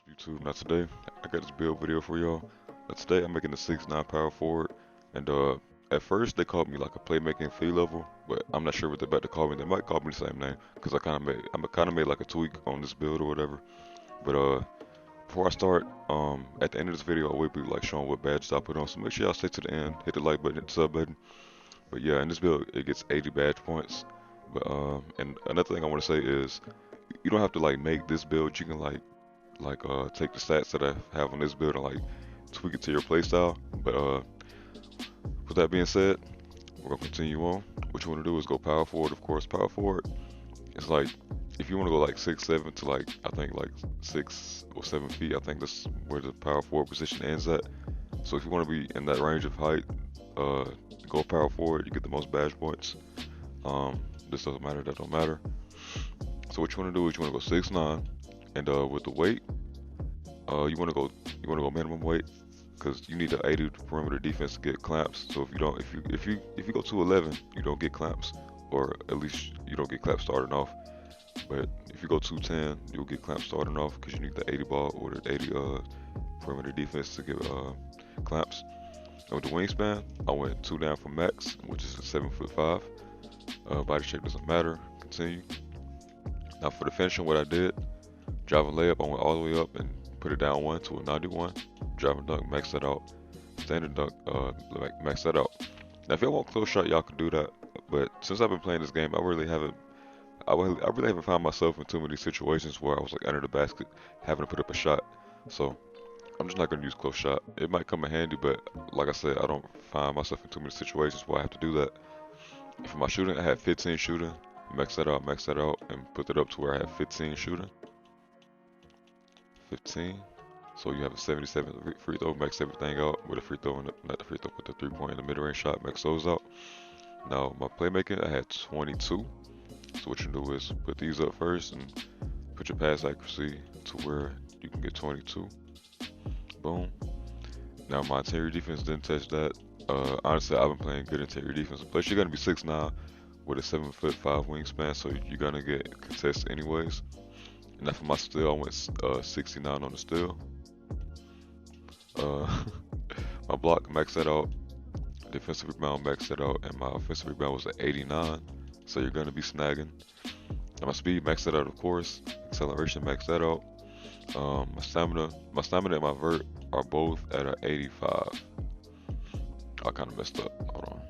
YouTube. Now today, I got this build video for y'all. Today I'm making a 6'9" power forward, and at first they called me like a playmaking free level, but I'm not sure what they're about to call me. They might call me the same name, cause I kind of made like a tweak on this build or whatever. But before I start, at the end of this video, I will be like showing what badges I put on. So make sure y'all stay to the end, hit the like button, hit the sub button. But yeah, in this build, it gets 80 badge points. But and another thing I want to say is, you don't have to like make this build. You can take the stats that I have on this build and like tweak it to your playstyle. But with that being said, we're gonna continue on. What you want to do is go power forward. Of course, power forward. It's like if you want to go like 6'7" to like I think like 6 or 7 feet. I think that's where the power forward position ends at. So if you want to be in that range of height, uh, go power forward. You get the most badge points. Um, this doesn't matter. That don't matter. So what you want to do is you want to go 6'9", and with the weight, you want to go minimum weight because you need the 80 perimeter defense to get clamps. So if you go 211, you don't get clamps, or at least you don't get clamps starting off. But if you go 210, you'll get clamps starting off because you need the 80 ball or the 80 perimeter defense to get clamps. And with the wingspan, I went two down from max, which is 7'5". Body shape doesn't matter. Continue. Now for the finishing, what I did, driving layup, I went all the way up and put it down one to a 91. Driving dunk, max that out. Standard dunk, max that out. Now if y'all want close shot, y'all can do that. But since I've been playing this game, I really haven't found myself in too many situations where I was like under the basket, having to put up a shot. So I'm just not gonna use close shot. It might come in handy, but like I said, I don't find myself in too many situations where I have to do that. For my shooting, I had 15 shooting. Max that out, and put it up to where I have 15 shooting. 15. So you have a 77 free throw, max everything out with a free throw, not the free throw, but the 3 point in the mid range shot, max those out. Now my playmaking, I had 22. So what you do is put these up first and put your pass accuracy to where you can get 22. Boom. Now my interior defense didn't touch that. Honestly, I've been playing good interior defense. Plus, you're gonna be 6'9" with a 7'5" wingspan, so you're gonna get contested anyways. And now for my steal, I went 69 on the steal. Uh, my block maxed that out. Defensive rebound maxed that out, and my offensive rebound was at 89. So you're gonna be snagging. And my speed maxed that out, of course. Acceleration maxed that out. My stamina and my vert are both at a 85. I kind of messed up. Hold on.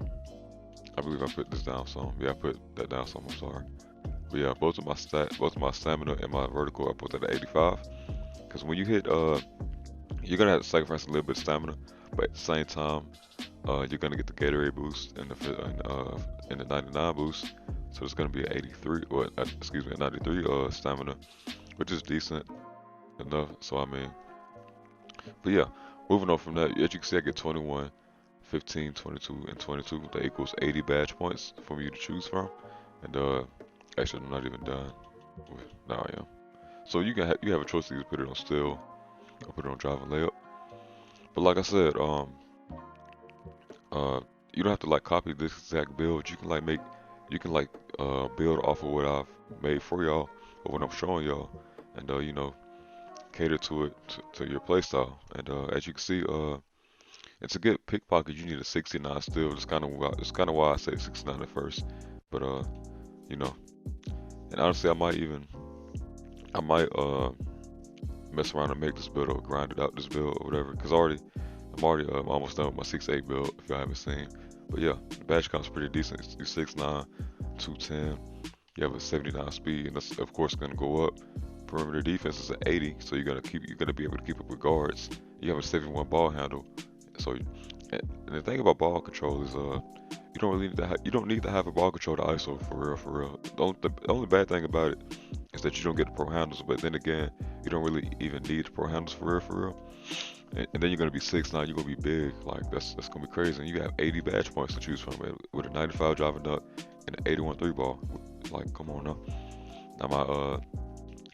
I believe I put this down some. Yeah, I put that down some. I'm sorry. But yeah, both of my stamina and my vertical, I put that at 85. Because when you hit, you're gonna have to sacrifice a little bit of stamina, but at the same time, you're gonna get the Gatorade boost and the 99 boost. So it's gonna be an 83, or excuse me, a 93 stamina, which is decent enough. So I mean, but yeah, moving on from that, as you can see, I get 21, 15, 22, and 22. That equals 80 badge points for me to choose from. And actually, I'm not even done. Now I am. So you have a choice to either put it on steal or put it on drive and layup. But like I said, uh, you don't have to like copy this exact build. You can like build off of what I've made for y'all or what I'm showing y'all, and cater to it to your playstyle. And as you can see, and to get pickpocket, you need a 69 still. It's kind of why I say 69 at first. But you know, and honestly, I might mess around and make this build or grind it out this build or whatever. Cause I'm already almost done with my 6'8" build. If y'all haven't seen, but yeah, the badge count's pretty decent. You're 6'9", 210. You have a 79 speed, and that's of course gonna go up. Perimeter defense is at 80, so you're gonna be able to keep up with guards. You have a 71 ball handle. So, and the thing about ball control is you don't really you don't need to have a ball control to ISO for real, for real. The only bad thing about it is that you don't get the pro handles, but then again, you don't really even need the pro handles for real, for real. And then you're gonna be 6'9", you're gonna be big, like that's gonna be crazy. And you have 80 badge points to choose from with a 95 driving dunk and an 81 three ball. Like, come on now. Now my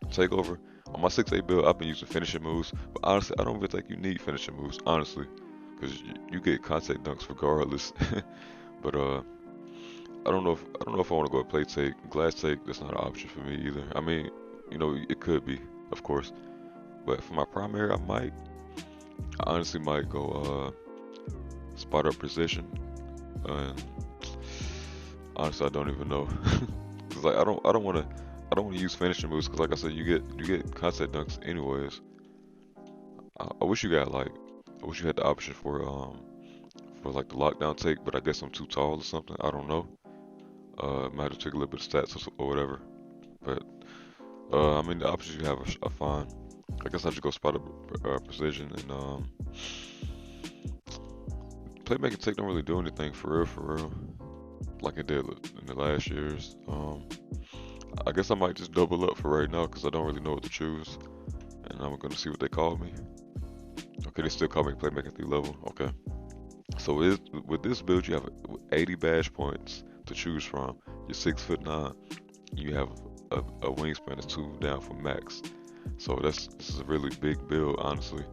takeover on my 6'8" build, I've been using finishing moves, but honestly, I don't really think you need finishing moves, honestly, because you get contact dunks regardless. But I don't know if I want to go with play take. Glass take, that's not an option for me either. I mean, it could be, of course, But for my primary, I honestly might go spot up precision. And honestly, I don't even know. Cause like I don't want to use finishing moves. Cause like I said, you get contact dunks anyways. I wish you got like, I wish you had the option for like the lockdown take, but I guess I'm too tall or something. I don't know. Might have to take a little bit of stats or whatever. But I mean the options you have are fine. I guess I should go spot up precision and playmaking take don't really do anything for real, like it did in the last years. I guess I might just double up for right now because I don't really know what to choose, and I'm gonna see what they call me. Okay, they still call me playmaking 3 level. Okay, so with this build you have 80 badge points to choose from. You're 6'9". You have a wingspan that's 2 down from max. So this is a really big build, honestly.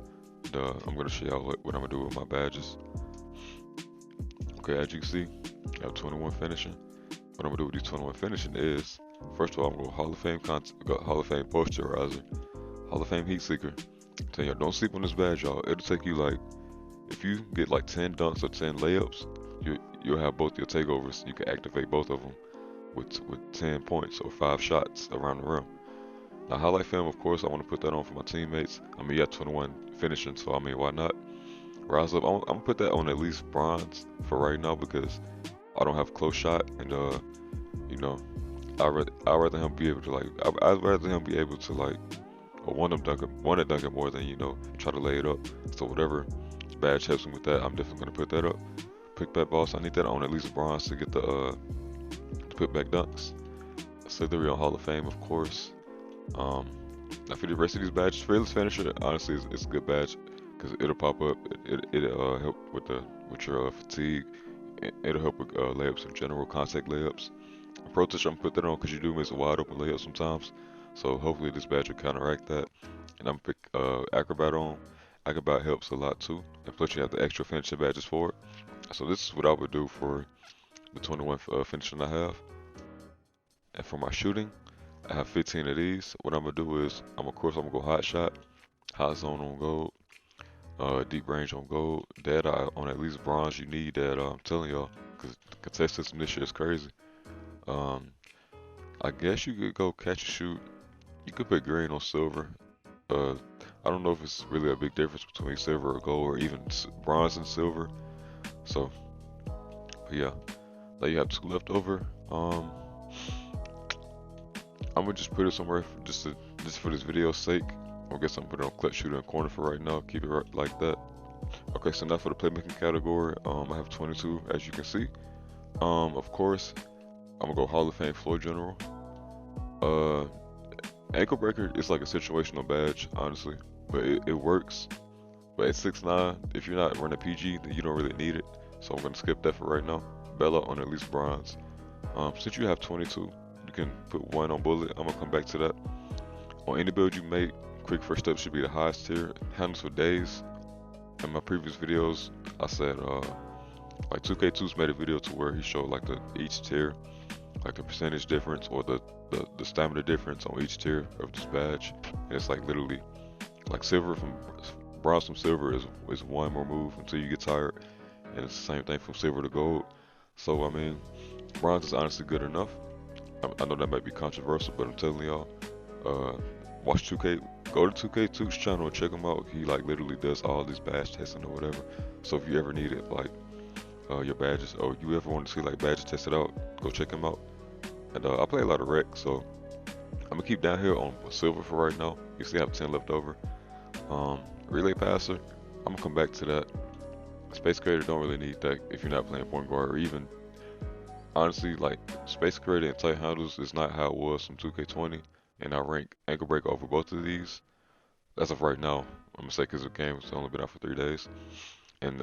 And, I'm gonna show y'all what I'm gonna do with my badges. Okay, as you can see, I have 21 finishing. What I'm gonna do with these 21 finishing is, first of all, I'm gonna go Hall of Fame Hall of Fame Posterizer, Hall of Fame Heat Seeker. Tell y'all, don't sleep on this badge, y'all. It'll take you like, if you get like 10 dunks or 10 layups, you'll have both your takeovers. You can activate both of them with 10 points or 5 shots around the rim. Now, highlight film, of course, I want to put that on for my teammates. I mean, you got 21 finishing, so I mean, why not? Rise up, I'm gonna put that on at least bronze for right now because I don't have close shot, and you know, I rather him be able to like, I'd rather him be able to like, or want to dunk it more than try to lay it up. So whatever badge helps me with that, I'm definitely gonna put that up. Pick back boss, I need that on at least bronze to get the put back dunks. Slithery on Hall of Fame, of course. Um, Now for the rest of these badges, Fearless Finisher, honestly, it's a good badge because it'll pop up. It'll help with your fatigue. It'll help with layups in general, contact layups. Pro Touch, I'm gonna put that on because you do miss a wide open layup sometimes. So hopefully this badge will counteract that. And I'm gonna pick Acrobat on. Acrobat helps a lot too. And plus you have the extra finishing badges for it. So this is what I would do for the 21 finishing I have. And for my shooting, I have 15 of these. What I'm gonna do is, of course, I'm gonna go hot shot, hot zone on gold, deep range on gold, dead eye on at least bronze. You need that. I'm telling y'all, because the contest system this year is crazy. Um, I guess you could go catch and shoot. You could put green on silver. Uh, I don't know if it's really a big difference between silver or gold, or even bronze and silver. So, but yeah, now you have 2 left over. I'm gonna just put it somewhere just for this video's sake. I guess I'm putting it on clutch shooter in corner for right now. Keep it right like that. Okay, so now for the playmaking category, I have 22 as you can see. Of course, I'm gonna go Hall of Fame floor general. Uh, Ankle breaker is like a situational badge, honestly, but it works. But at 6'9", if you're not running PG, then you don't really need it. So I'm gonna skip that for right now. Bella on at least bronze. Since you have 22, you can put 1 on bullet. I'm gonna come back to that. On any build you make, quick first step should be the highest tier. Handles for days. In my previous videos, I said like 2K2's made a video to where he showed like each tier, like the percentage difference or the stamina difference on each tier of this badge. And it's like literally like bronze from silver is 1 more move until you get tired, and it's the same thing from silver to gold. So I mean, bronze is honestly good enough. I know that might be controversial, but I'm telling y'all, watch 2K, go to 2K2's channel and check him out. He like literally does all this badge testing or whatever. So if you ever need it, like your badges, or you ever want to see like badges tested out, go check him out. And I play a lot of rec, so I'm gonna keep down here on silver for right now. You still have 10 left over. Relay passer, I'm gonna come back to that. Space creator don't really need that if you're not playing point guard, or even honestly, like space creator and tight handles is not how it was from 2K20, and I rank ankle break over both of these. As of right now, I'm gonna say because the game has only been out for 3 days. And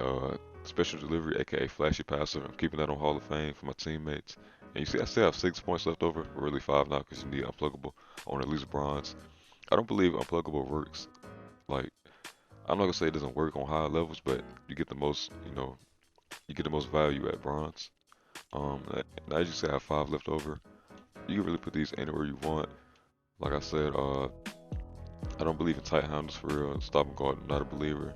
special delivery, aka flashy passer, I'm keeping that on Hall of Fame for my teammates. And you see, I still have 6 points left over, or really 5 now, because you need unpluggable on at least bronze. I don't believe unpluggable works. Like, I'm not gonna say it doesn't work on high levels, but you get the most, you get the most value at bronze. Now as you say, I have 5 left over. You can really put these anywhere you want. Like I said, I don't believe in tight handles for real. And stop and guard. Not a believer.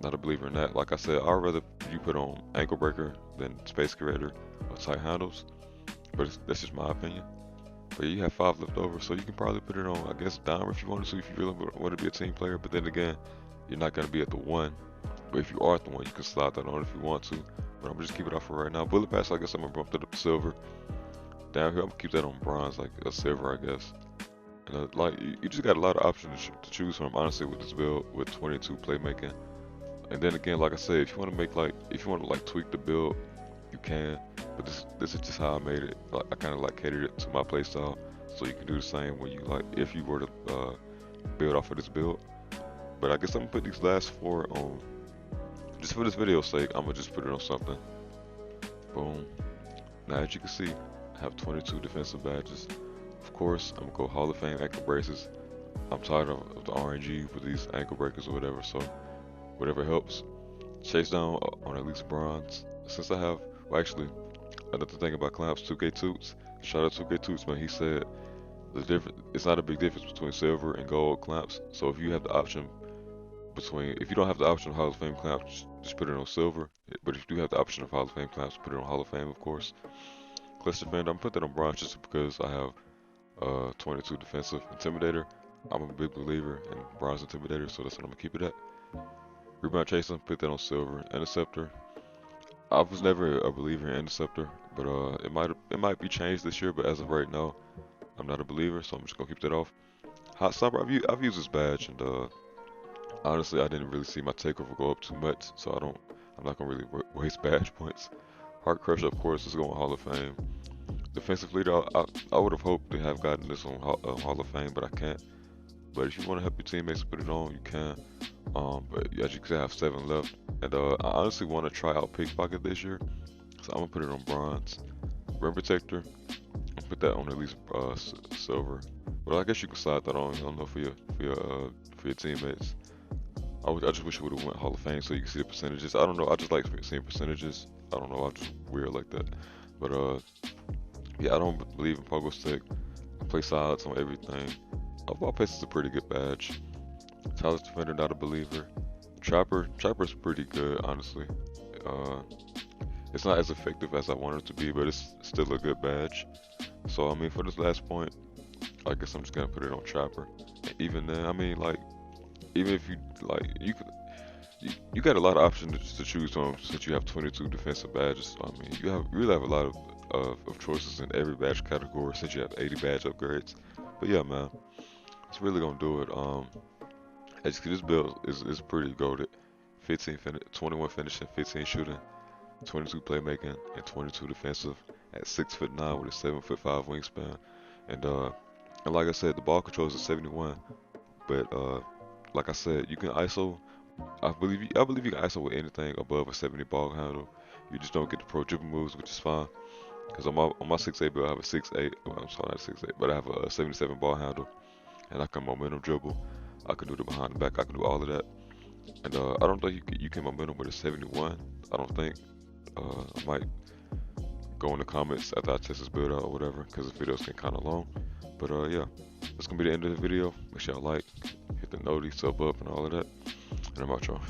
Not a believer in that. Like I said, I'd rather you put on ankle breaker than space creator or tight handles. But that's just my opinion. But you have 5 left over, so you can probably put it on, I guess, dime if you wanted to, if you really want to be a team player. But then again, you're not going to be at the 1. But if you are at the 1, you can slide that on if you want to. But I'm going to just keep it off for right now. Bullet pass, I guess I'm going to bump that up to silver. Down here, I'm going to keep that on bronze, like a silver, I guess. And like, you just got a lot of options to choose from, honestly, with this build, with 22 playmaking. And then again, like I said, if you want to make like, if you want to like tweak the build, you can. But this is just how I made it. Like, I kind of like catered it to my playstyle, so you can do the same when you like, if you were to build off of this build. But I guess I'm gonna put these last 4 on, just for this video's sake. I'm gonna just put it on something. Boom. Now as you can see, I have 22 defensive badges. Of course, I'm gonna go Hall of Fame ankle braces. I'm tired of the RNG with these ankle breakers or whatever, so whatever helps. Chase down on at least bronze. Since I have, well, actually, another thing about clamps, 2K Toots. Shout out 2K Toots, man. He said it's not a big difference between silver and gold clamps. So if you have the option if you don't have the option of Hall of Fame clamps, just put it on silver. But if you do have the option of Hall of Fame clamps, put it on Hall of Fame, of course. Clutch defender, I'm put that on bronze just because I have 22 defensive intimidator. I'm a big believer in bronze intimidator, so that's what I'm gonna keep it at. Rebound chaser, put that on silver. Interceptor, I was never a believer in interceptor, but it might be changed this year. But as of right now, I'm not a believer, so I'm just gonna keep that off. Hot stopper, I've used this badge, and honestly, I didn't really see my takeover go up too much, so I'm not gonna really waste badge points. Heart crusher, of course, is going Hall of Fame. Defensive leader, I would have hoped to have gotten this on Hall of Fame, but I can't. But if you want to help your teammates put it on, you can. But as you can see, I have 7 left. And I honestly want to try out pickpocket this year, so I'm gonna put it on bronze. Rim protector, I'll put that on at least silver. But I guess you can slide that on. I don't know, for your teammates. I just wish it would have went Hall of Fame so you can see the percentages. I don't know. I just like seeing percentages. I don't know. I'm just weird like that. But yeah, I don't believe in pogo stick. I play sides on everything. Ball pace is a pretty good badge. Talent defender, not a believer. Trapper's pretty good, honestly. It's not as effective as I want it to be, but it's still a good badge. So I mean, for this last point, I guess I'm just gonna put it on Trapper. And even then, I mean, like, even if you like, you got a lot of options to choose from since you have 22 defensive badges. So, I mean, you really have a lot of choices in every badge category since you have 80 badge upgrades. But yeah, man, it's really gonna do it. As you see, this build is pretty goated. 21 finishing, 15 shooting, 22 playmaking, and 22 defensive at 6'9" with a 7'5" wingspan. And like I said, the ball control is a 71. But like I said, you can ISO. I believe you can ISO with anything above a 70 ball handle. You just don't get the pro dribble moves, which is fine. Because on my 6'8" build, I have a 6'8". Well, I'm sorry, not 6'8", but I have a 77 ball handle, and I can momentum dribble. I can do the behind the back. I can do all of that. And I don't think you can momentum with a 71. I don't think. I might go in the comments after I test this build out or whatever, because the videos get kind of long. But yeah, that's gonna be the end of the video. Make sure y'all like, hit the Noti, sub up, and all of that. And I'm out, y'all.